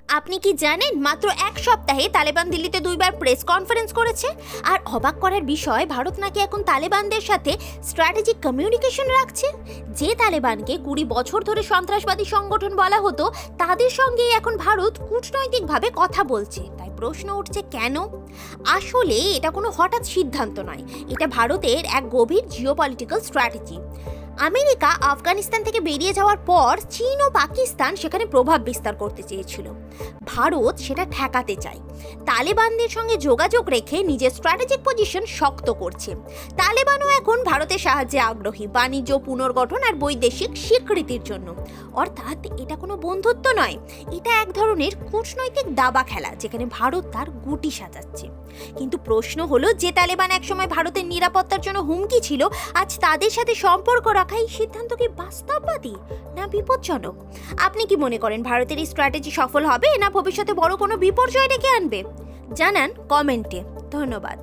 আপনি কি জানেন মাত্র এক সপ্তাহে তালেবান দিল্লিতে 2বার প্রেস কনফারেন্স করেছে? আর অবাক করার বিষয়, ভারত নাকি এখন তালেবানদের সাথে স্ট্র্যাটেজিক কমিউনিকেশন রাখছে। যে তালেবানকে 20 বছর ধরে সন্ত্রাসবাদী সংগঠন বলা হতো, তাদের সঙ্গেই এখন ভারত কূটনৈতিকভাবে কথা বলছে। তাই প্রশ্ন উঠছে কেন? আসলে এটা কোনো হঠাৎ সিদ্ধান্ত নয়, এটা ভারতের এক গভীর জিওপলিটিক্যাল স্ট্র্যাটেজি। আমেরিকা আফগানিস্তান থেকে বেরিয়ে যাওয়ার পর চীন ও পাকিস্তান সেখানে প্রভাব বিস্তার করতে চেয়েছিল। ভারত সেটা ঠেকাতে চায়, তালেবানদের সঙ্গে যোগাযোগ রেখে নিজের স্ট্র্যাটেজিক পজিশন শক্ত করছে। তালেবানও এখন ভারতের সাহায্যে আগ্রহী, বাণিজ্য পুনর্গঠন আর বৈদেশিক স্বীকৃতির জন্য। অর্থাৎ এটা কোনো বন্ধুত্ব নয়, এটা এক ধরনের কূটনৈতিক দাবা খেলা, যেখানে ভারত তার গুটি সাজাচ্ছে। কিন্তু প্রশ্ন হলো, যে তালেবান একসময় ভারতের নিরাপত্তার জন্য হুমকি ছিল, আজ তাদের সাথে সম্পর্ক রাখা এই সিদ্ধান্ত কি বাস্তববাদী না বিপজ্জনক? আপনি কি মনে করেন ভারতের এই স্ট্র্যাটেজি সফল হবে, না ভবিষ্যতে বড় কোনো বিপর্যয় ডেকে আনবে? জানান কমেন্টে। ধন্যবাদ।